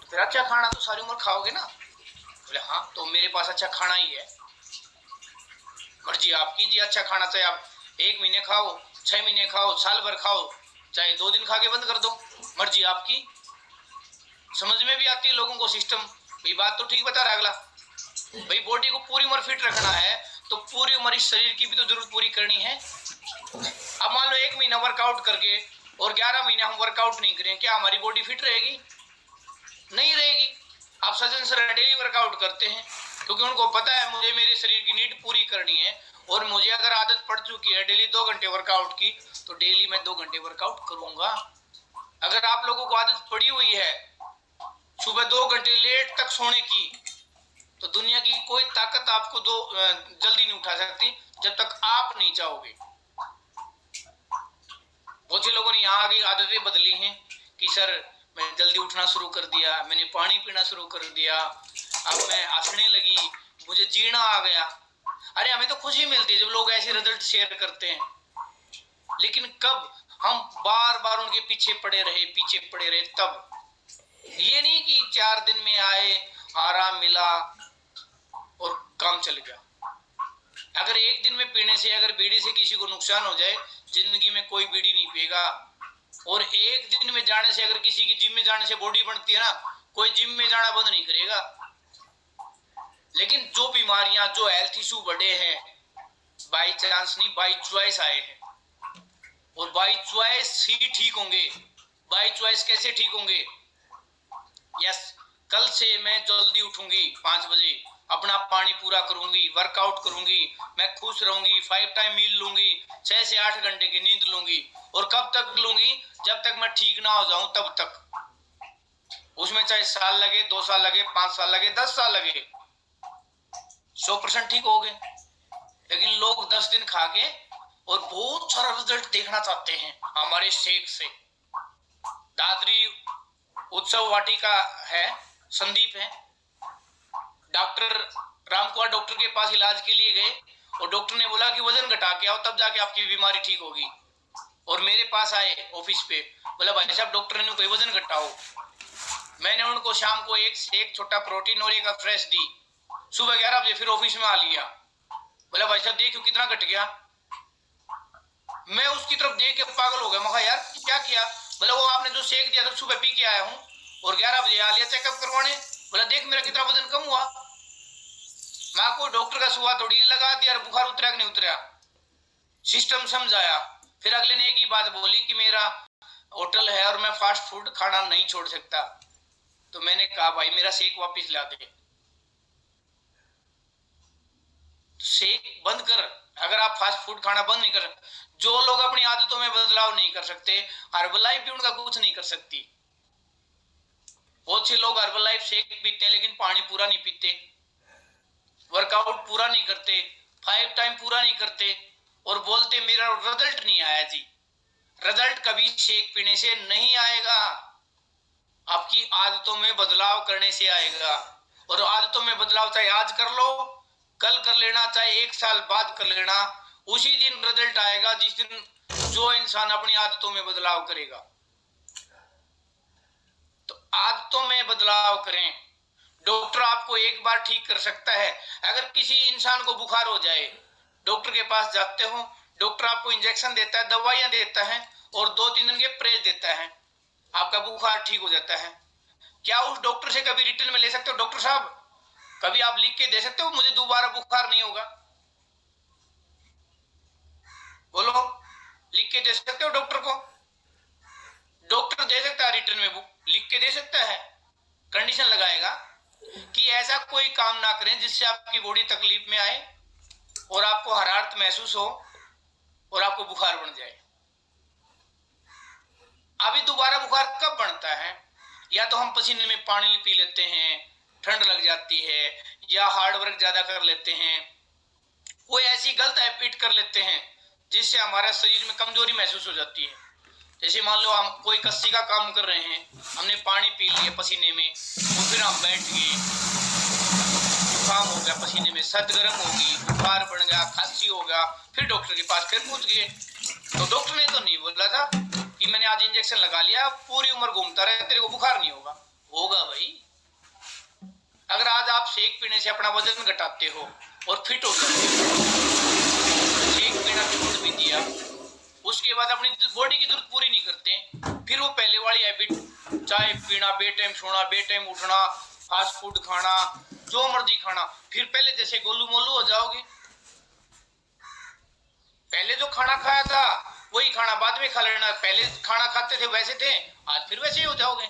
फिर अच्छा खाना तो सारी उम्र खाओगे ना? बोले हाँ, तो मेरे पास अच्छा खाना ही है। मर्जी आपकी जी, अच्छा खाना चाहे आप 1 महीने खाओ, 6 महीने खाओ, साल भर खाओ, चाहे 2 दिन खा के बंद कर दो, मर्जी आपकी। समझ में भी आती है लोगों को सिस्टम। ये बात तो ठीक बता रहा है अगला। भाई बॉडी को पूरी उम्र फिट रखना है तो पूरी उम्र इस शरीर की भी तो जरूरत पूरी करनी है। अब मान लो 1 महीना वर्कआउट करके और 11 महीने हम वर्कआउट नहीं करें, क्या हमारी बॉडी फिट रहेगी? नहीं रहेगी। आप सज्जन सर डेली वर्कआउट करते हैं क्योंकि उनको पता है मुझे मेरे शरीर की नीड पूरी करनी है, और मुझे अगर आदत पड़ चुकी है डेली 2 घंटे वर्कआउट की, तो डेली मैं 2 घंटे वर्कआउट करूंगा। अगर आप लोगों को आदत पड़ी हुई है सुबह 2 घंटे लेट तक सोने की, तो दुनिया की कोई ताकत आपको जल्दी नहीं उठा सकती जब तक आप नहीं चाहोगे। बहुत से लोगों ने यहाँ आगे आदतें बदली हैं कि सर मैं जल्दी उठना शुरू कर दिया, मैंने पानी पीना शुरू कर दिया, अब मैं हंसने लगी, मुझे जीना आ गया। अरे हमें तो खुशी मिलती है जब लोग ऐसे रिजल्ट शेयर करते हैं, लेकिन कब हम बार बार उनके पीछे पड़े रहे तब। ये नहीं कि 4 दिन में आए, आराम मिला और काम चल गया। अगर 1 दिन में पीने से, अगर बीड़ी से किसी को नुकसान हो जाए, जिंदगी में कोई बीड़ी नहीं पिएगा। और 1 दिन में जाने से, अगर किसी की जिम में जाने से बॉडी बनती है ना, कोई जिम में जाना बंद नहीं करेगा। लेकिन जो बीमारियां, जो हेल्थ इशू बढ़े हैं, बाई चांस नहीं, बाई चॉइस आए हैं, और बाई चॉइस ही ठीक होंगे। बाई चॉइस कैसे ठीक होंगे? यस, कल से मैं जल्दी उठूंगी 5 बजे, अपना पानी पूरा करूंगी, वर्कआउट करूंगी, मैं खुश रहूंगी, 5 टाइम मील लूंगी, 6 से 8 घंटे की नींद लूंगी। और कब तक लूंगी? जब तक मैं ठीक ना हो जाऊं तब तक। उसमें चाहे साल लगे, 2 साल लगे, 5 साल लगे, 10 साल लगे, 100% ठीक हो गए। लेकिन लोग 10 दिन खा के और बहुत सारा रिजल्ट देखना चाहते हैं हमारे शेक से। दादरी उत्सव वाटिका है, संदीप है, डॉक्टर रामकुमार डॉक्टर के पास इलाज के लिए गए और डॉक्टर ने बोला कि वजन घटा के आओ तब जाके आपकी बीमारी ठीक होगी। और मेरे पास आए ऑफिस पे, बोला भाई साहब डॉक्टर ने कोई वजन घटाओ। मैंने उनको शाम को एक छोटा प्रोटीन और एक फ्रेश दी। सुबह 11 बजे फिर ऑफिस में आ लिया। बोला भाई साहब देखो कितना घट गया। मैं उसकी तरफ देख के पागल हो गया। मैं कहा यार क्या किया? बोला वो आपने जो शेक दिया था सुबह पी के आया हूँ और 11 बजे आ लिया चेकअप करवाने। बोला देख मेरा कितना वजन कम हुआ। मैं को डॉक्टर का सुहा थोड़ी लगा दिया, बुखार उतरा कि नहीं उतरा, सिस्टम समझाया। फिर अगले ने एक ही बात बोली कि मेरा होटल है और मैं फास्ट फूड खाना नहीं छोड़ सकता। तो मैंने कहा भाई मेरा शेक वापस ला दे। शेक बंद कर। अगर आप फास्ट फूड खाना बंद नहीं कर, जो लोग अपनी आदतों में बदलाव नहीं कर सकते, हर्बलाइफ भी उनका कुछ नहीं कर सकती। बहुत से लोग हर्बलाइफ शेक पीते हैं लेकिन पानी पूरा नहीं पीते, वर्कआउट पूरा नहीं करते, 5 टाइम पूरा नहीं करते और बोलते मेरा रिजल्ट नहीं आया जी। रिजल्ट कभी शेक पीने से नहीं आएगा, आपकी आदतों में बदलाव करने से आएगा। और आदतों में बदलाव चाहे आज कर लो, कल कर लेना, चाहे 1 साल बाद कर लेना, उसी दिन रिजल्ट आएगा जिस दिन जो इंसान अपनी आदतों में बदलाव करेगा। तो आदतों में बदलाव करें। डॉक्टर आपको एक बार ठीक कर सकता है। अगर किसी इंसान को बुखार हो जाए, डॉक्टर के पास जाते हो, डॉक्टर आपको इंजेक्शन देता है, दवाइयां देता है और 2-3 दिन के परहेज देता है, आपका बुखार ठीक हो जाता है। क्या उस डॉक्टर से कभी रिटर्न में ले सकते हो डॉक्टर साहब कभी आप लिख के दे सकते हो मुझे दोबारा बुखार नहीं होगा? बोलो, लिख के दे सकते हो डॉक्टर को? डॉक्टर दे सकता है रिटर्न में, बुक लिख के दे सकता है, कंडीशन लगाएगा कि ऐसा कोई काम ना करें जिससे आपकी बॉडी तकलीफ में आए और आपको हरारत महसूस हो और आपको बुखार बन जाए। अभी दोबारा बुखार कब बनता है? या तो हम पसीने में पानी पी लेते हैं, ठंड लग जाती है, या हार्ड वर्क ज्यादा कर लेते हैं, कोई ऐसी गलत हैबिट कर लेते हैं जिससे हमारे शरीर में कमजोरी महसूस हो जाती है। जैसे मान लो हम कोई कस्सी का काम कर रहे हैं, हमने पानी पी लिया पसीने में और फिर हम बैठ गए, जुकाम हो गया, पसीने में सर्द गर्म होगी, बुखार बढ़ गया, खांसी हो गया, फिर डॉक्टर के पास फिर पहुंच गए। तो डॉक्टर ने तो नहीं बोला था कि मैंने आज इंजेक्शन लगा लिया पूरी उम्र घूमता रहे तेरे को बुखार नहीं होगा। होगा भाई। अगर आज आप शेक पीने से अपना वजन घटाते हो और फिट हो जाते हो, शेक पीना छोड़ भी दिया, उसके बाद अपनी बॉडी की जरूरत पूरी नहीं करते, फिर वो पहले वाली हैबिट, चाय पीना, बेटाइम सोना, बेटाइम उठना, फास्ट फूड खाना, जो मर्जी खाना, फिर पहले जैसे गोलू मोलू हो जाओगे। पहले जो खाना खाया था वही खाना बाद में खा लेना, पहले खाना खाते थे वैसे थे, आज फिर वैसे ही हो जाओगे।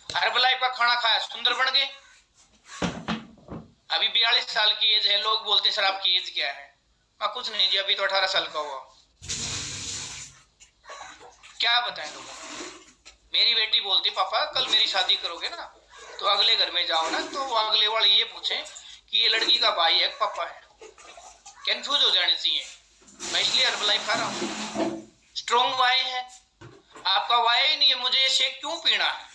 हर्बलाइफ का खाना खाया, सुंदर बन गए। अभी 42 साल की एज है, लोग बोलते सर आपकी एज क्या है? मैं कुछ नहीं जी, अभी तो 18 साल का हुआ। क्या बताएं लोगों। मेरी बेटी बोलती पापा कल मेरी शादी करोगे ना तो अगले घर में जाओ ना तो अगले वाले ये पूछे कि ये लड़की का भाई है पापा है, कंफ्यूज हो जाने चाहिए। मैं इसलिए हर्बलाइफ खा रहा हूँ, स्ट्रॉन्ग वाई है। आपका वाई ही नहीं है, मुझे ये शेक क्यों पीना है?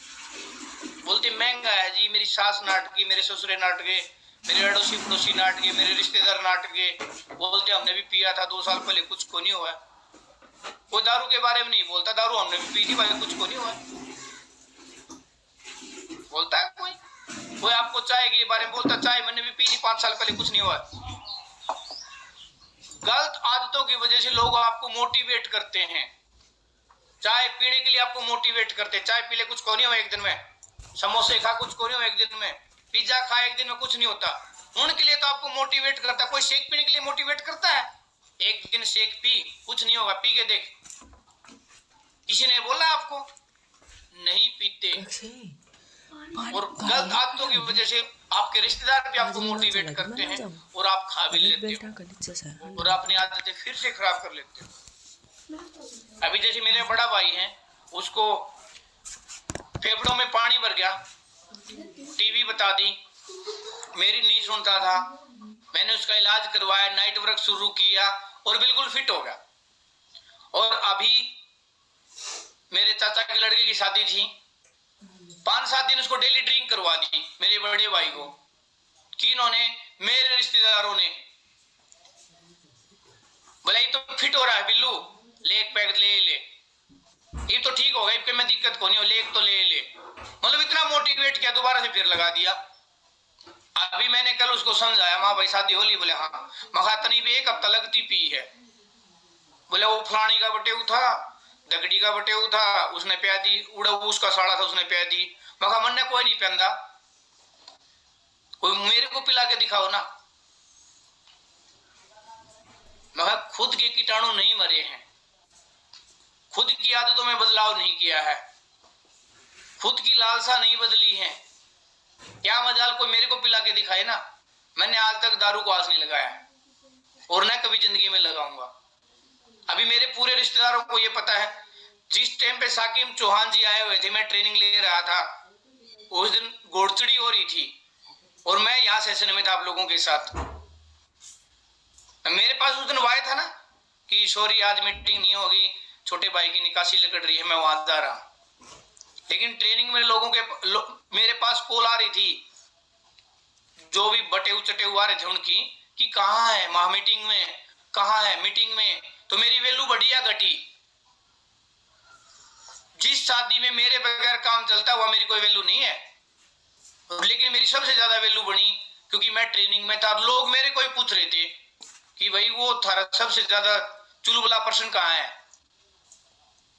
बोलते महंगा है जी, मेरी सास नाटकी, मेरे ससुरे नाटके, मेरे अड़ोसी पड़ोसी नाटके, मेरे रिश्तेदार नाटके। बोलते हमने भी पिया था 2 साल पहले, कुछ को नहीं हुआ। कोई दारू के बारे में नहीं बोलता, दारू हमने भी पी थी भाई, कुछ को नहीं हुआ। बोलता है कोई आपको चाय के बारे में बोलता, चाय मैंने भी पी थी 5 साल पहले, कुछ नहीं हुआ। गलत आदतों की वजह से लोग आपको मोटिवेट करते हैं, चाय पीने के लिए आपको मोटिवेट करते हैं। चाय पी ले, कुछ को नहीं हो एक दिन में, समोसे खा, कुछ को नहीं हो एक दिन में, पिज्जा खा, एक दिन में कुछ नहीं होता। उनके लिए तो आपको मोटिवेट करता है। कोई शेक पीने के लिए मोटिवेट करता है? एक दिन शेक पी, कुछ नहीं होगा, पी के देख। किसी ने बोला आपको? नहीं पीते। और गलत आदतों की वजह से आपके रिश्तेदार भी आपको मोटिवेट करते हैं और आप खा भी लेते हो और अपनी आदतें फिर से खराब कर लेते हो। अभी जैसे मेरे बड़ा भाई है, उसको फेफड़ों में पानी भर गया, टीबी बता दी, मेरी नहीं सुनता था, मैंने उसका इलाज करवाया, नाइट वर्क शुरू किया और बिल्कुल फिट हो गया। और अभी मेरे चाचा के लड़के की शादी थी, 5-7 दिन उसको डेली ड्रिंक करवा दी, मेरे बड़े भाई को। किन्होंने? मेरे रिश्तेदारों ने। बोला ये तो फिट हो रहा है बिल्लू, ले एक पैकेट ले, ये तो ठीक होगा, इसके में दिक्कत को नहीं हो, ले एक तो ले। मतलब इतना मोटिवेट किया, दोबारा से फिर लगा दिया। अभी मैंने कल उसको समझाया, माँ भाई शादी होली? बोले हाँ। मखा तनी भी 1 हफ्ता लगती पी है। बोले वो फलानी का बटेऊ था, दगड़ी का बटेऊ था, उसने प्या दी, उड़ा उसका साड़ा था उसने प्या दी। मखा मन ने कोई नहीं पहनता, कोई मेरे को पिला के दिखाओ ना। मखा खुद के कीटाणु नहीं मरे हैं, खुद की आदतों में बदलाव नहीं किया है, खुद की लालसा नहीं बदली है। क्या मजाल कोई मेरे को पिला के दिखाए ना। मैंने आज तक दारू को हाथ नहीं लगाया और न कभी जिंदगी में लगाऊंगा। अभी मेरे पूरे रिश्तेदारों को ये पता है, जिस टाइम पे साकिब चौहान जी आए हुए थे, मैं ट्रेनिंग ले रहा था, उस दिन घोड़चड़ी हो रही थी और मैं यहाँ सेशन में था आप लोगों के साथ। मेरे पास उस दिन वाय था ना कि सॉरी आज मीटिंग नहीं होगी, छोटे भाई की निकासी लग रही है, मैं वहां जा रहा। लेकिन ट्रेनिंग में लोगों के मेरे पास कॉल आ रही थी, जो भी बटे उचटे आ रहे थे उनकी, कि कहाँ है महा मीटिंग में, कहाँ है मीटिंग में। तो मेरी वैल्यू बढ़ी या घटी? जिस शादी में मेरे बगैर काम चलता हुआ मेरी कोई वैल्यू नहीं है, लेकिन मेरी सबसे ज्यादा वैल्यू बनी क्योंकि मैं ट्रेनिंग में था। लोग मेरे को ही पूछ रहे थे कि भाई वो थारा सबसे ज्यादा चुलबुला पर्सन कहाँ है,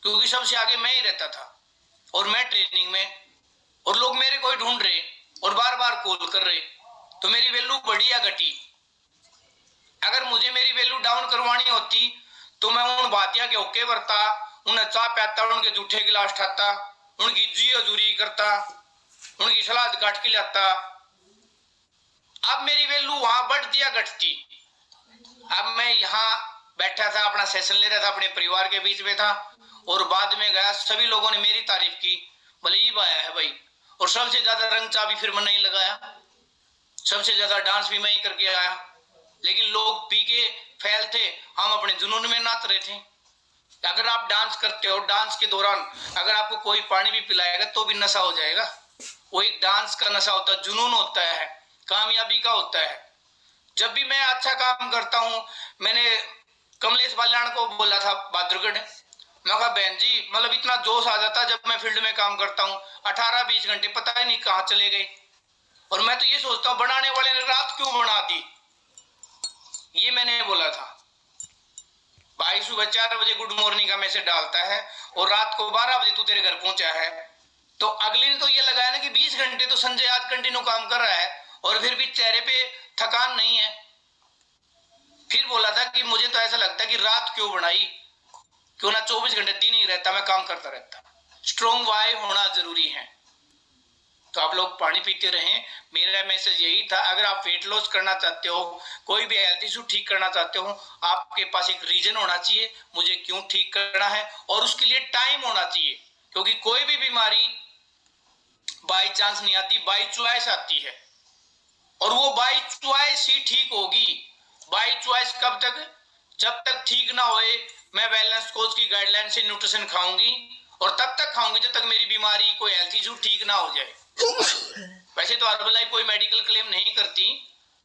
क्योंकि सबसे आगे मैं ही रहता था और मैं ट्रेनिंग में, और लोग मेरे को ही ढूंढ रहे और बार बार कॉल कर रहे। तो मेरी वैल्यू बढ़ी या घटी? अगर मुझे मेरी वैल्यू डाउन करवानी होती तो मैं उन बातिया के होके बरता, उन्हें चाह प्याता, उनके जूठे गिलास ठाता, उनकी जी हजूरी करता, उनकी सलाद काट के लाता। अब मेरी वैल्यू वहां बढ़ती या घटती? अब मैं यहाँ बैठा था, अपना सेशन ले रहा था, अपने परिवार के बीच में था और बाद में गया, सभी लोगों ने मेरी तारीफ की, बलीब आया है भाई। और सबसे ज्यादा रंग चाबी फिर मैं नहीं लगाया, सबसे ज्यादा डांस भी मैं ही करके आया। लेकिन लोग पी के फैल थे, हम अपने जुनून में नाच रहे थे। अगर आप डांस करते हो, डांस के दौरान अगर आपको कोई पानी भी पिलाएगा तो भी नशा हो जाएगा। वो एक डांस का नशा होता है, जुनून होता है, कामयाबी का होता है। जब भी मैं अच्छा काम करता हूँ, मैंने कमलेश बाल्याण को बोला था बहादुरगढ़, मैं कहा बहन जी मतलब इतना जोश आ जाता जब मैं फील्ड में काम करता हूँ, 18-20 घंटे पता ही नहीं कहाँ चले गए। और मैं तो ये सोचता हूँ बनाने वाले ने रात क्यों बना दी, ये मैंने बोला था। भाई सुबह 4 बजे गुड मॉर्निंग का मैसेज डालता है और रात को 12 बजे तू तेरे घर पहुंचा है, तो अगले ने तो ये लगाया ना कि 20 घंटे तो संजय आज कंटिन्यू काम कर रहा है और फिर भी चेहरे पे थकान नहीं है। फिर बोला था कि मुझे तो ऐसा लगता है कि रात क्यों बनाई, क्यों ना 24 घंटे दिन ही रहता, मैं काम करता रहता। स्ट्रॉन्ग वाई होना जरूरी है। तो आप लोग पानी पीते रहें, मेरा मैसेज यही था। अगर आप वेट लॉस करना चाहते हो, कोई भी हेल्थ इशू ठीक करना चाहते हो, आपके पास एक रीजन होना चाहिए मुझे क्यों ठीक करना है, और उसके लिए टाइम होना चाहिए। क्योंकि कोई भी बीमारी बाई चांस नहीं आती, बाई चॉइस आती है, और वो बाई चॉइस ही ठीक होगी। बाई चॉइस कब तक, जब तक ठीक ना होए मैं वेलनेस कोच की गाइडलाइन से न्यूट्रिशन खाऊंगी, और तब तक खाऊंगी जब तक मेरी बीमारी कोई हेल्थ इशू ठीक ना हो जाए। वैसे तो हर्बलाइफ कोई मेडिकल क्लेम नहीं करती,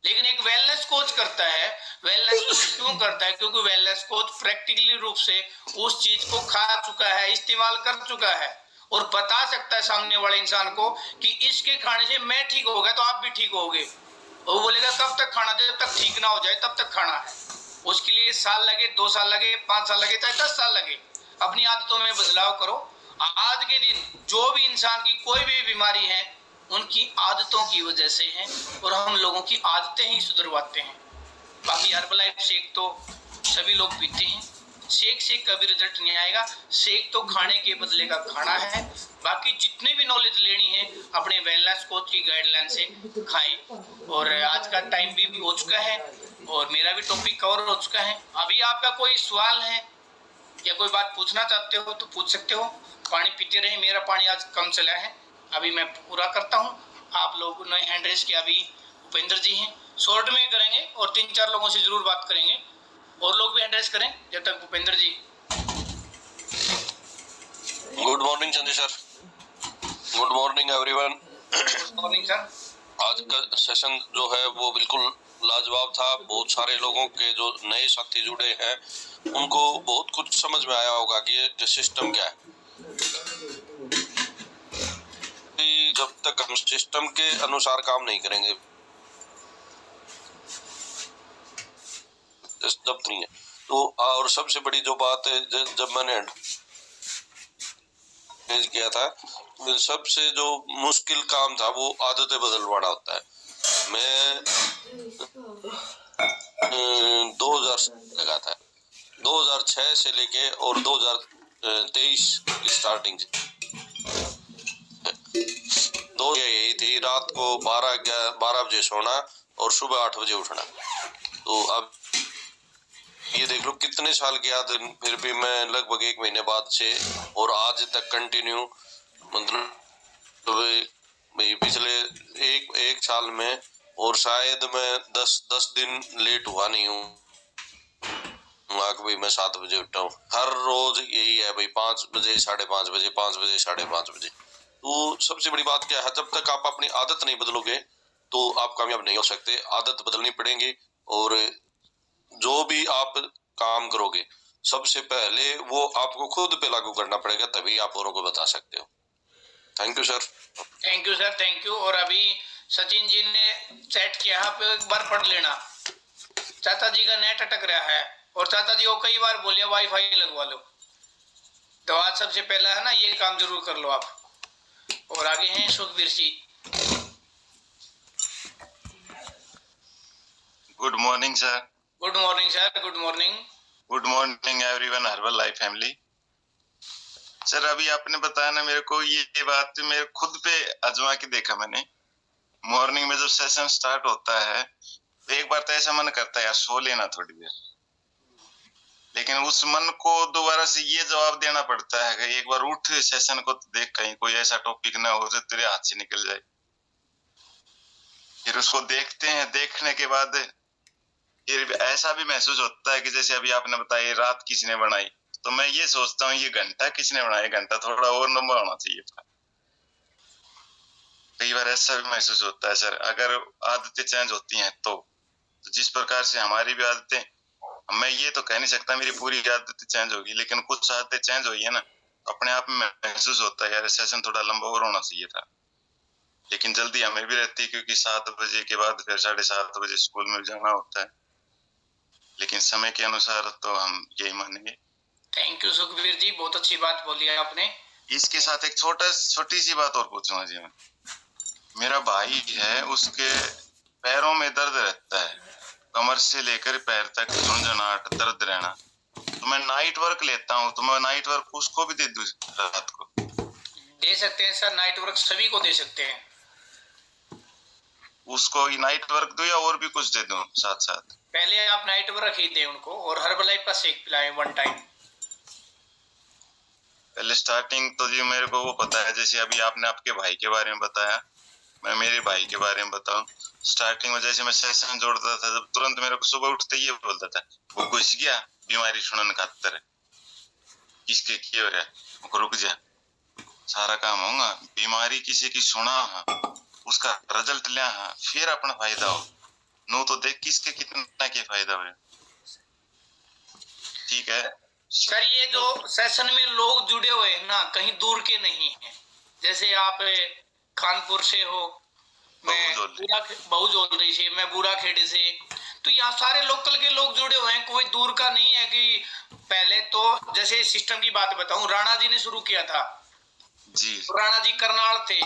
लेकिन एक वेलनेस कोच करता है। वेलनेस कोच क्यों करता है, क्योंकि वेलनेस कोच प्रैक्टिकली रूप से उस चीज को खा चुका है, इस्तेमाल कर चुका है, और बता सकता है सामने वाले इंसान को कि इसके खाने से मैं ठीक हो गया तो आप भी ठीक होगे। वो बोलेगा कब तक खाना, जब तक ठीक ना हो जाए तब तक खाना है। उसके लिए साल लगे, 2 साल लगे, 5 साल लगे, चाहे 10 साल लगे, अपनी आदतों में बदलाव करो। आज के दिन जो भी इंसान की कोई भी बीमारी है उनकी आदतों की वजह से है, और हम लोगों की आदतें ही सुधरवाते हैं। बाकी हर्बलाइफ शेक तो सभी लोग पीते हैं, शेक से कभी रिजल्ट नहीं आएगा। शेक तो खाने के बदले का खाना है। बाकी जितने भी नॉलेज लेनी है अपने वेलनेस कोच की गाइडलाइन से खाएं। और आज का टाइम भी हो चुका है और मेरा भी टॉपिक कवर हो चुका है। अभी आपका कोई सवाल है या कोई बात पूछना चाहते हो तो पूछ सकते हो। पानी पीते रहे, मेरा पानी आज कम चला है, अभी मैं पूरा करता हूँ। आप लोगों ने हैंड रेस किया, अभी भूपेंद्र जी हैं, शॉर्ट में करेंगे और 3-4 लोगों से जरूर बात करेंगे, और लोग भी हैंड रेस करें जब तक। Bhupendra ji good morning Sanjay sir. Good morning everyone. Good morning sir. आज का सेशन जो है वो बिल्कुल लाजवाब था। बहुत सारे लोगों के जो नए साथी जुड़े हैं उनको बहुत कुछ समझ में आया होगा कि ये सिस्टम क्या है। जब तक हम सिस्टम के अनुसार काम नहीं करेंगे जब नहीं है तो। और सबसे बड़ी जो बात है, जब मैंने किया था, सबसे जो मुश्किल काम था वो आदतें बदलवाना होता है। मैं 2000 लगा था, 2006 से लेके और 2023 स्टार्टिंग दो यही थी, रात को 12 बजे सोना और सुबह 8 बजे उठना। तो अब ये देख लो कितने साल की आदत, फिर भी मैं लगभग 1 महीने बाद से और आज तक कंटिन्यू, मतलब पिछले एक साल में, और शायद मैं 10 दिन लेट हुआ नहीं हूँ भाई। मैं 7 बजे उठता हूँ हर रोज, यही है भाई, 5 बजे 5:30 बजे, 5 बजे 5:30 बजे। तो सबसे बड़ी बात क्या है, जब तक आप अपनी आदत नहीं बदलोगे तो आप कामयाब नहीं हो सकते। आदत बदलनी पड़ेगी, और जो भी आप काम करोगे सबसे पहले वो आपको खुद पे लागू करना पड़ेगा, तभी आप औरों को बता सकते हो। Thank you sir. Thank you sir, thank you. और अभी सचिन जी ने चैट किया, आप एक बार पढ़ लेना। चाचा जी का नेट अटक रहा है, और चाचा जी को कई बार बोलिए वाईफाई लगवा लो। तो आज सबसे पहला है ना, ये काम जरूर कर लो आप। और आगे हैं Sukhbir ji. Good morning sir. Good morning sir, good morning. Good morning everyone, Herbalife family. Sir अभी आपने बताया ना मेरे को, ये बात मेरे खुद पे आजमा के देखा मैंने। मॉर्निंग में जब सेशन स्टार्ट होता है तो एक बार तो ऐसा मन करता है यार सो लेना थोड़ी देर, लेकिन उस मन को दोबारा से ये जवाब देना पड़ता है कि एक बार उठ सेशन को तो देख, कहीं कोई ऐसा टॉपिक ना हो जो तेरे हाथ से निकल जाए। फिर उसको देखते हैं, देखने के बाद फिर ऐसा भी महसूस होता है कि जैसे अभी आपने बताया रात किसने बनाई, तो मैं ये सोचता हूँ ये घंटा किसने बनाया, घंटा थोड़ा और लंबा होना चाहिए था। कई बार ऐसा भी महसूस होता है सर, अगर आदतें चेंज होती हैं तो जिस प्रकार से हमारी भी आदतें मैं ये तो कह नहीं सकता मेरी पूरी आदतें चेंज होगी, लेकिन कुछ आदतें चेंज हुई है ना, अपने आप में महसूस होता है यार सेशन थोड़ा लंबा और होना चाहिए था। लेकिन जल्दी हमें भी रहती है क्योंकि 7 बजे के बाद फिर 7:30 बजे स्कूल में जाना होता है, लेकिन समय के अनुसार तो हम यही मानेंगे। थैंक यू सुखबीर जी, बहुत अच्छी बात बोली है आपने। इसके साथ एक छोटी सी बात और पूछूंगा जी मैं। मेरा भाई है, उसके पैरों में दर्द रहता है, कमर से लेकर पैर तक झुंझुनाहट दर्द रहना, तो मैं नाइट वर्क लेता हूँ, तो मैं नाइट वर्क उसको भी दे दूं रात को? दे सकते हैं सर, नाइट वर्क सभी को दे सकते हैं। उसको ही नाइट वर्क दूं या और भी कुछ दे दूं साथ साथ? पहले आप नाइट वर्क ही दें उनको और हर्बलाइफ का शेक पिलाएं 1 टाइम। पहले स्टार्टिंग तो जी मेरे को वो पता है, जैसे अभी आपने आपके भाई के बारे में बताया, मैं मेरे भाई के बारे में बताऊं। स्टार्टिंग में जैसे मैं सेशन जोड़ता था, जब तुरंत मेरे को सुबह उठते ही बोलता था, वो घुस गया बीमारी सुनन खातर, किसके किए हो रहा, रुक जा, सारा काम होगा, बीमारी किसी की सुना उसका रिजल्ट लिया फिर अपना फायदा हो, नो तो देख किसके कितना के फायदा हो रहा। ठीक है सर, ये जो सेशन में लोग जुड़े हुए हैं ना, कहीं दूर के नहीं हैं। जैसे आप कानपुर से हो, मैं बहुजोल से, मैं बूढ़ा खेड़े से, तो यहाँ सारे लोकल के लोग जुड़े हुए हैं, कोई दूर का नहीं है। कि पहले तो जैसे सिस्टम की बात बताऊं, राणा जी ने शुरू किया था जी, राणा जी करनाल थे,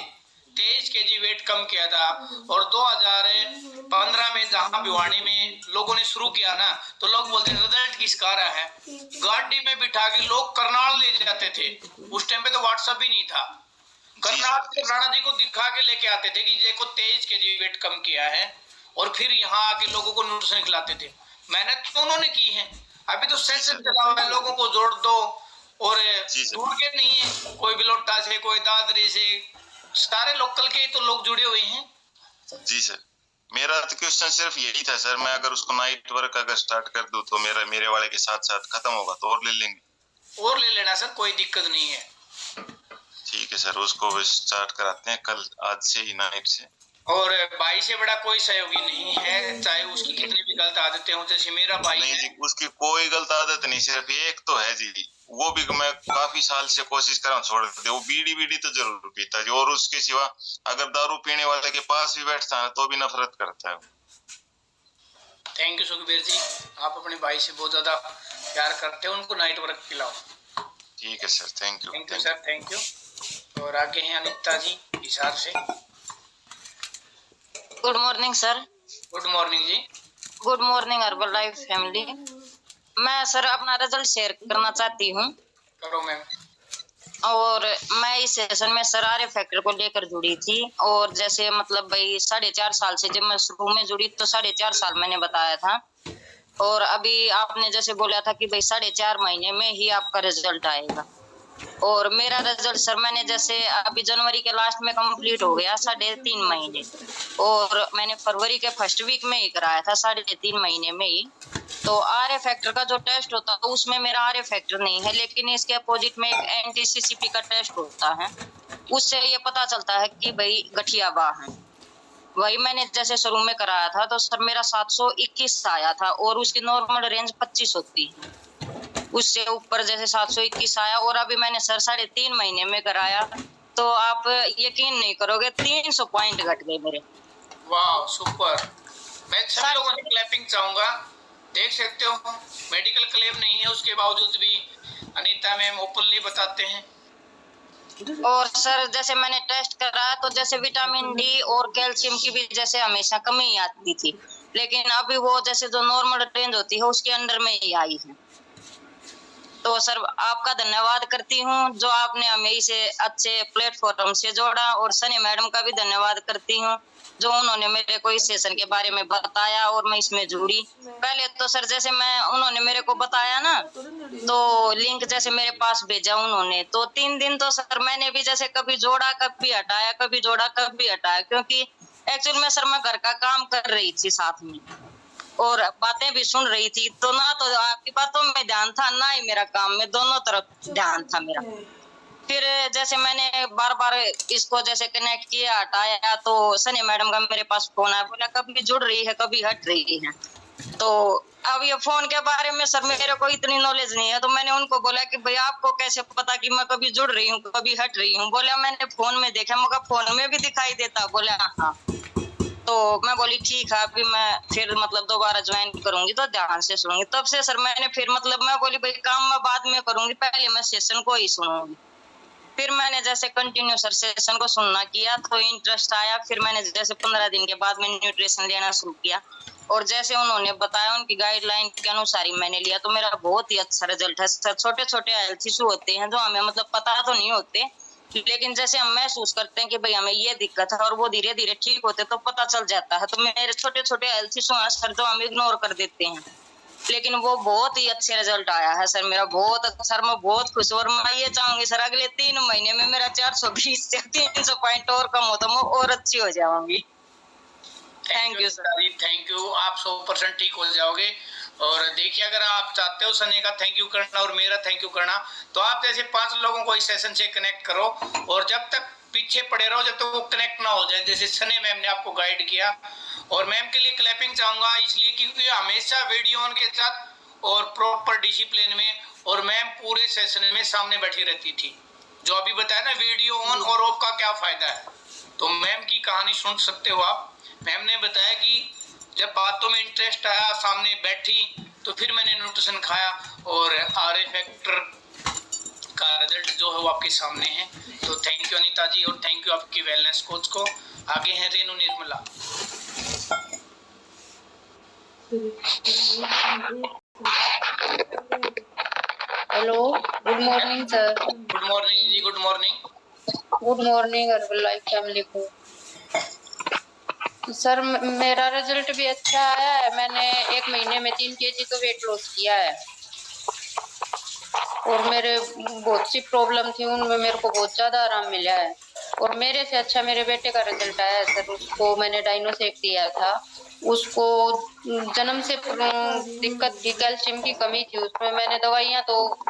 23 केजी वेट कम किया था, और 2015 में जहां भिवानी में लोगों ने शुरू किया ना, तो लोग बोलते हैं रिजल्ट किसका रहा है, गाड़ी में बिठा के लोग करनाल ले जाते थे। उस टाइम पे तो व्हाट्सएप भी नहीं था। करनाल से राणा जी को दिखा के लेके आते थे कि देखो 23 केजी वेट कम किया है, और फिर यहाँ आके लोगों को न्यूट्रिशन खिलाते थे। मेहनत तो उन्होंने की है। अभी तो सेशन चला हुआ है, लोगों को जोड़ दो, और दूर के नहीं है, कोई बिलोटा से, कोई दादरी से, सारे लोकल के तो लोग जुड़े हुए हैं। जी सर, मेरा तो क्वेश्चन सिर्फ यही था सर, मैं अगर उसको नाइट वर्क अगर स्टार्ट कर दूं तो मेरे वाले के साथ साथ खत्म होगा तो और ले लेंगे? और ले लेना सर, कोई दिक्कत नहीं है। ठीक है सर, उसको स्टार्ट कराते हैं कल, आज से ही नाइट से। और भाई से बड़ा कोई सहयोगी नहीं है, चाहे उसकी कितनी भी गलत आदतें हो। जैसे मेरा भाई नहीं जी, उसकी कोई गलत आदत नहीं, सिर्फ एक तो है जी, वो भी मैं काफी साल से कोशिश कर रहा हूँ छोड़ दे, वो बीड़ी तो जरूर पीता जी, और उसके सिवा अगर दारू पीने वाले के पास भी बैठता है तो भी नफरत करता है। थैंक यू सुखबीर जी, आप अपने भाई से बहुत ज्यादा प्यार करते हैं, उनको नाइट वर्क पिलाओ। ठीक है sir, thank you. Thank you sir, thank you. और आगे हैं अनिता जी हिसार से। Good morning sir. Good morning जी। Good morning Herbalife family. मैं सर अपना रिजल्ट शेयर करना चाहती हूँ। करो मैम। और मैं इस सेशन में सर आर्य फैक्टर को लेकर जुड़ी थी, और जैसे मतलब भाई 4.5 साल से जब मैं शुरू में जुड़ी तो 4.5 साल मैंने बताया था, और अभी आपने जैसे बोला था कि भाई 4.5 महीने में ही आपका रिजल्ट आएगा। और मेरा रिजल्ट सर मैंने जैसे अभी जनवरी के लास्ट में कंप्लीट हो गया 3.5 महीने, और मैंने फरवरी के फर्स्ट वीक में ही कराया था 3.5 महीने में ही। तो आर ए फैक्टर का जो टेस्ट होता है उसमें मेरा आर ए फैक्टर नहीं है, लेकिन इसके अपोजिट में एक एंटी-सीसीपी का टेस्ट होता है, उससे ये पता चलता है कि भाई गठिया बा है। वही मैंने जैसे शुरू में कराया था तो सर मेरा 721 आया था, और उसकी नॉर्मल रेंज 25 होती है, उससे ऊपर जैसे 721 आया। और अभी मैंने सर 3.5 महीने में कराया तो आप यकीन नहीं करोगे 300 पॉइंट घट गए मेरे। वाह सुपर। मैं सभी लोगों से क्लैपिंग चाहूंगा। देख सकते हो मेडिकल क्लेम नहीं है, उसके बावजूद भी अनीता मैम ओपनली बताते हैं। और सर जैसे मैंने टेस्ट कराया तो जैसे विटामिन डी और कैल्शियम की भी जैसे हमेशा कमी आती थी, लेकिन अभी वो जैसे जो नॉर्मल रेंज होती है उसके अंडर में ही आई है। तो सर आपका धन्यवाद करती हूँ जो आपने हमें इसे अच्छे प्लेटफॉर्म से जोड़ा, और सनी मैडम का भी धन्यवाद करती हूँ जो उन्होंने मेरे को इस सेशन के बारे में बताया और मैं इसमें जुड़ी। पहले तो सर जैसे उन्होंने मेरे को बताया ना, तो लिंक जैसे मेरे पास भेजा उन्होंने, तो 3 दिन तो सर मैंने भी जैसे कभी जोड़ा कभी हटाया, कभी जोड़ा कभी हटाया, क्योंकि एक्चुअल में सर मैं घर का काम कर रही थी साथ में और बातें भी सुन रही थी, तो ना तो आपकी बातों में ध्यान था ना ही मेरा काम में, दोनों तरफ ध्यान था मेरा। फिर जैसे मैंने बार बार इसको जैसे कनेक्ट किया हटाया, तो सनी मैडम का मेरे पास फोन आया, बोला कभी जुड़ रही है कभी हट रही है। तो अब ये फोन के बारे में सर मेरे को इतनी नॉलेज नहीं है, तो मैंने उनको बोला कि भाई आपको कैसे पता कि मैं कभी जुड़ रही हूँ कभी हट रही हूँ। बोला मैंने फोन में देखा, मगर फोन में भी दिखाई देता। बोला हाँ। तो मैं बोली ठीक है, अभी मैं फिर मतलब दोबारा ज्वाइन करूंगी तो ध्यान से सुनूंगी। तब से सर मैंने फिर मतलब मैं बोली भाई काम मैं बाद में करूंगी, पहले मैं सेशन को ही सुनूंगी। फिर मैंने जैसे कंटिन्यू सर सेशन को सुनना किया तो इंटरेस्ट आया। फिर मैंने जैसे 15 दिन के बाद मैंने न्यूट्रिशन लेना शुरू किया, और जैसे उन्होंने बताया उनकी गाइडलाइन के अनुसार ही मैंने लिया, तो मेरा बहुत ही अच्छा रिजल्ट है सर। छोटे छोटे हेल्थ इशू होते हैं जो हमें मतलब पता तो नहीं होते, लेकिन जैसे हम महसूस करते हैं कि भाई हमें ये दिक्कत है और वो धीरे धीरे ठीक होते तो पता चल जाता है। तो मेरे छोटे छोटे हेल्थ इशू हैं सर जो हम इग्नोर कर देते हैं, लेकिन वो बहुत ही अच्छे रिजल्ट आया है सर मेरा। बहुत अच्छा सर, मैं बहुत खुश हूँ। और मैं ये चाहूंगी सर अगले 3 महीने में मेरा 420 से 300 पॉइंट और कम हो तो मैं और अच्छी हो जाऊंगी। Thank you sir. Thank you. आप 100% ठीक हो जाओगे। और देखिए अगर आप चाहते हो सने का थैंक यू करना और मेरा थैंक यू करना, तो आप जैसे 5 लोगों को इस सेशन से कनेक्ट करो, और जब तक पीछे पड़े रहो जब तक वो कनेक्ट ना हो जाए। जैसे सने मैम ने आपको गाइड किया, और मैम के लिए क्लैपिंग चाहूंगा इसलिए क्योंकि हमेशा वीडियो ऑन के साथ और प्रॉपर डिसिप्लिन में, और मैम पूरे सेशन में सामने बैठी रहती थी। जो अभी बताया ना वीडियो ऑन और ऑफ का क्या फायदा है, तो मैम की कहानी सुन सकते हो आप। मैम ने बताया कि जब बातों में इंटरेस्ट आया, सामने बैठी, तो फिर मैंने न्यूट्रिशन खाया और आरए फैक्टर का रिजल्ट जो है वो आपके सामने है। तो थैंक यू अनीता जी, और थैंक यू आपकी वेलनेस कोच को। आगे है Renu Nirmala. Hello, good morning sir. Good morning जी, good morning. Good morning Herbalife family को। सर मेरा रिजल्ट भी अच्छा आया है। मैंने 1 महीने में 3 kg तो वेट लॉस किया है, और मेरे बहुत सी प्रॉब्लम थी उनमें मेरे को बहुत ज्यादा आराम मिला है। और मेरे से अच्छा मेरे बेटे का रिजल्ट आया है सर। उसको मैंने डाइनोसेक दिया था, उसको जन्म से दिक्कत थी, कैल्शियम की कमी थी उसमें। मैंने दवाइयाँ तो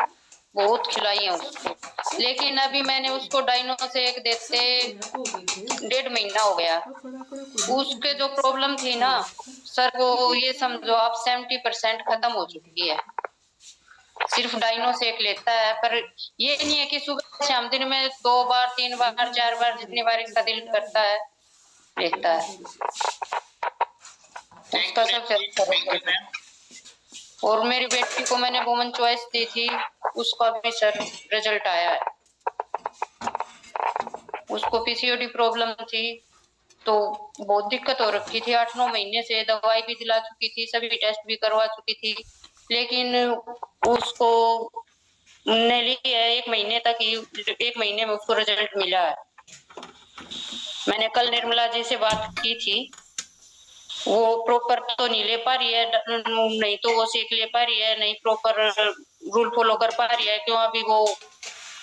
बहुत खिलाई है उसको, लेकिन अभी मैंने उसको डाइनोसेक देते 1.5 महीना हो गया। उसके जो प्रॉब्लम थी ना सर, वो ये समझो आप 70% खत्म हो चुकी है। सिर्फ डाइनोसेक लेता है, पर ये नहीं है कि सुबह शाम दिन में 2 बार 3 बार 4 बार जितनी बार इसका दिल करता है लेता है। उसका सबसे अच्छा रिजल्ट है। और मेरी बेटी को मैंने वुमन चॉइस दी थी, उसका भी सर रिजल्ट आया है। उसको पीसीओडी प्रॉब्लम थी, तो बहुत दिक्कत हो रखी थी। 8-9 महीने से दवाई भी दिला चुकी थी, सभी टेस्ट भी करवा चुकी थी, लेकिन उसको ने ली है 1 महीने तक ही। 1 महीने में उसको रिजल्ट मिला है। मैंने कल निर्मला जी से बात की थी, वो प्रॉपर तो नहीं ले पा रही है, नहीं तो वो सेक ले पा रही है, नहीं प्रॉपर रूल फॉलो कर पा रही है। क्यों अभी वो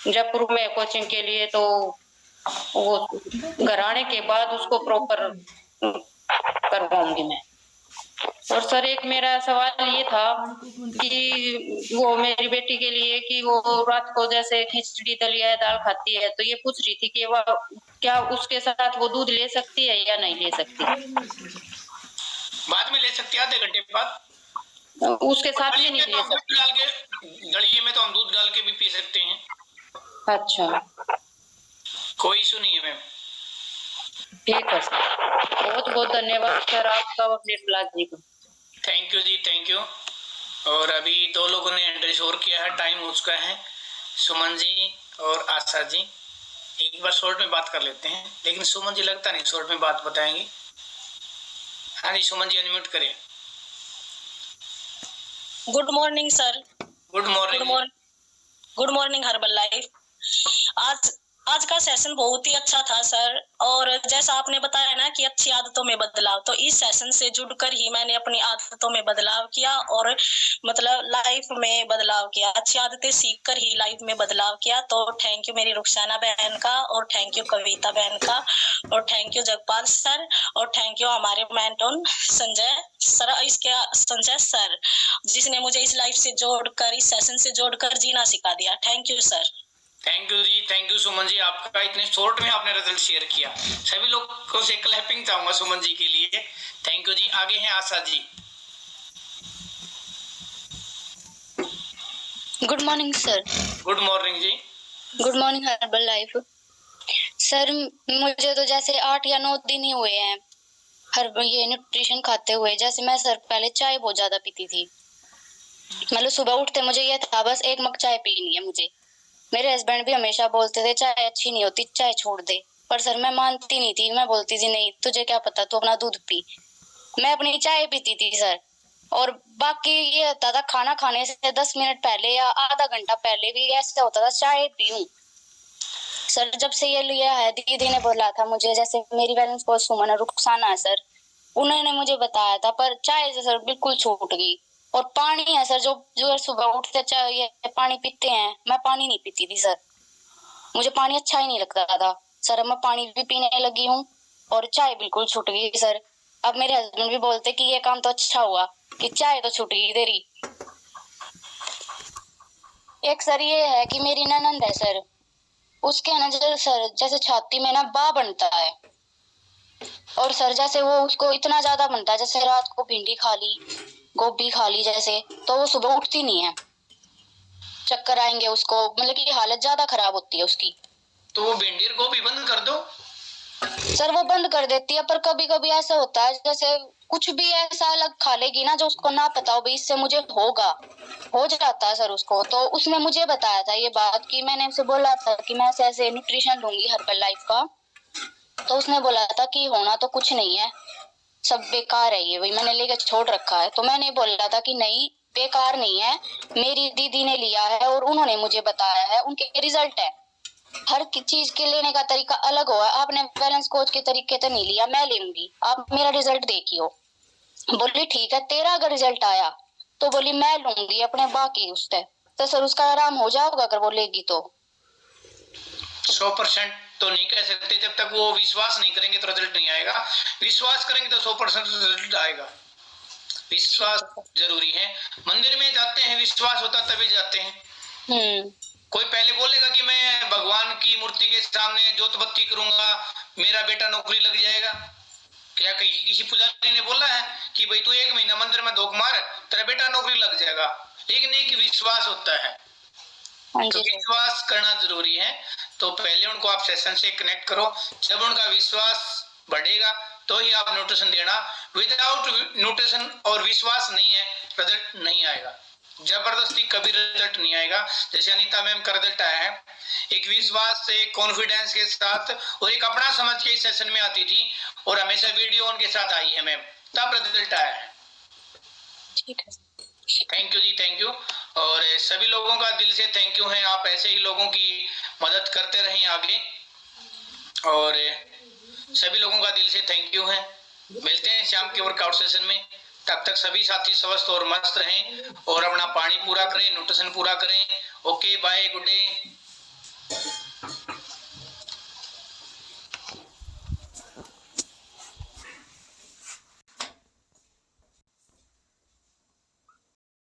जयपुर में कोचिंग के लिए, तो वो घर आने के बाद उसको प्रॉपर करवाऊंगी मैं। और सर एक मेरा सवाल ये था कि वो मेरी बेटी के लिए कि वो रात को जैसे खिचड़ी दलिया दाल खाती है, तो ये पूछ रही थी कि वह क्या उसके साथ वो दूध ले सकती है या नहीं ले सकती। बाद में ले सकती है, आधे घंटे बाद। उसके साथ भी नहीं ले सकती। डाल के दलिये में तो हम दूध डाल के भी पी सकते हैं। अच्छा, कोई इशू नहीं है मैम। ठीक है सर, बहुत बहुत धन्यवाद सर आपका और निर्मला जी को। Thank you ji, thank you. और अभी 2 लोगों ने एंट्री शोर किया है, टाइम हो चुका है। सुमन जी और आशा जी, एक बार शॉर्ट में बात कर लेते हैं, लेकिन सुमन जी लगता नहीं शॉर्ट में बात बताएंगी। हाँ जी सुमन जी, अनम्यूट करें। Good morning sir. Good morning. Good morning herbal life. आज का सेशन बहुत ही अच्छा था सर, और जैसा आपने बताया ना कि अच्छी आदतों में बदलाव, तो इस सेशन से जुड़कर ही मैंने अपनी आदतों में बदलाव किया और मतलब लाइफ में बदलाव किया। अच्छी आदतें सीख कर ही लाइफ में बदलाव किया। तो थैंक यू मेरी रुखसाना बहन का, और थैंक यू कविता बहन का, और थैंक यू जगपाल सर, और थैंक यू हमारे मेंटोर संजय सर, जिसने मुझे इस लाइफ से जोड़कर, इस सेशन से जोड़कर जीना सिखा दिया। Thank you sir. Thank you ji, thank you Suman ji, आपका इतने शॉर्ट में आपने रिजल्ट शेयर किया। सभी लोगों से क्लैपिंग चाहूंगा सुमन जी के लिए। थैंक यू जी। आगे हैं Asha ji. Good morning sir. Good morning जी। Good morning Herbalife. Sir मुझे तो जैसे 8 या 9 दिन ही हुए हैं हर्बल ये न्यूट्रिशन खाते हुए। जैसे मैं सर पहले चाय बहुत ज्यादा पीती थी, मतलब सुबह उठते मुझे ये था बस एक मग चाय पीनी है मुझे। मेरे हस्बैंड भी हमेशा बोलते थे चाय अच्छी नहीं होती, चाय छोड़ दे, पर सर मैं मानती नहीं थी। मैं बोलती थी नहीं तुझे क्या पता, तू अपना दूध पी। मैं अपनी चाय पीती थी सर। और बाकी ये होता था खाना खाने से 10 मिनट पहले या आधा घंटा पहले भी ऐसा होता था चाय पीऊं। सर जब से ये लिया है, दीदी ने बोला था मुझे, जैसे मेरी बैलेंस कोच सुमन रुखसाना है सर, उन्होंने मुझे बताया था, पर चाय से सर बिल्कुल छूट गई। और पानी है सर, जो जो सुबह उठते चाय ये पानी पीते हैं, मैं पानी नहीं पीती थी सर, मुझे पानी अच्छा ही नहीं लगता था सर। अब मैं पानी भी पीने लगी हूँ और चाय बिल्कुल छूट गई सर। अब मेरे हस्बैंड भी बोलते कि ये काम तो अच्छा हुआ कि चाय तो छूट गई तेरी। एक सर ये है कि मेरी ननंद है सर, उसके है ना सर जैसे छाती में ना बा बनता है, और सर जैसे वो उसको इतना ज्यादा बनता है, जैसे रात को भिंडी खा ली, गोभी खा ली जैसे, तो वो सुबह उठती नहीं है, चक्कर आएंगे उसको, मतलब कि हालत ज्यादा खराब होती है उसकी। तो वो भिंडी और गोभी बंद कर दो। सर वो बंद कर देती है, पर कभी कभी ऐसा होता है जैसे कुछ भी ऐसा अलग खा लेगी ना जो उसको ना पता हो भाई इससे मुझे होगा, हो जाता है सर उसको। तो उसने मुझे बताया था ये बात कि मैंने उसे बोला था कि मैं ऐसे ऐसे न्यूट्रिशन दूंगी हर्बल लाइफ का, तो उसने बोला था कि होना तो कुछ नहीं है, सब बेकार है ये, वही मैंने लेकर छोड़ रखा है। तो मैंने बोला था कि नहीं बेकार नहीं है, मेरी दीदी ने लिया है और उन्होंने मुझे बताया है, उनके रिजल्ट है। हर चीज के लेने का तरीका अलग हुआ, आपने बैलेंस कोच के तरीके तो नहीं लिया, मैं लूंगी, आप मेरा रिजल्ट देखियो। बोली ठीक है, तेरा अगर रिजल्ट आया तो बोली मैं लूंगी अपने बाकी उससे, तो सर उसका आराम हो जाएगा अगर वो लेगी तो। 100% तो नहीं कह सकते, जब तक वो विश्वास नहीं करेंगे तो रिजल्ट नहीं आएगा। विश्वास करेंगे तो 100% रिजल्ट आएगा। विश्वास जरूरी है। मंदिर में जाते हैं, विश्वास होता तभी जाते हैं। कोई पहले बोलेगा कि मैं भगवान की मूर्ति के सामने जोत बत्ती करूंगा, मेरा बेटा नौकरी लग जाएगा। क्या किसी पुजारी ने बोला है कि भाई तू 1 महीना मंदिर में धोख मार, तेरा बेटा नौकरी लग जाएगा? लेकिन एक विश्वास होता है, तो विश्वास करना जरूरी है। तो पहले उनको आप सेशन से कनेक्ट करो, जब उनका विश्वास बढ़ेगा तो ही आप न्यूट्रिशन देना। विदाउट न्यूट्रिशन और विश्वास नहीं है, रिजल्ट नहीं आएगा। जबरदस्ती कभी रिजल्ट नहीं आएगा। जैसे अनीता मैम का रिजल्ट आया है, एक विश्वास से, कॉन्फिडेंस के साथ और एक अपना समझ के इस सेशन में आती थी, और हमेशा वीडियो उनके साथ आई है मैम, तब रिजल्ट आया है। ठीक है, thank you ji, thank you. और सभी लोगों का दिल से थैंक यू है, आप ऐसे ही लोगों की मदद करते रहें आगे, और सभी लोगों का दिल से थैंक यू है। मिलते हैं शाम के वर्कआउट सेशन में, तब तक सभी साथी स्वस्थ और मस्त रहें और अपना पानी पूरा करें, न्यूट्रिशन पूरा करें। Okay, bye, good day.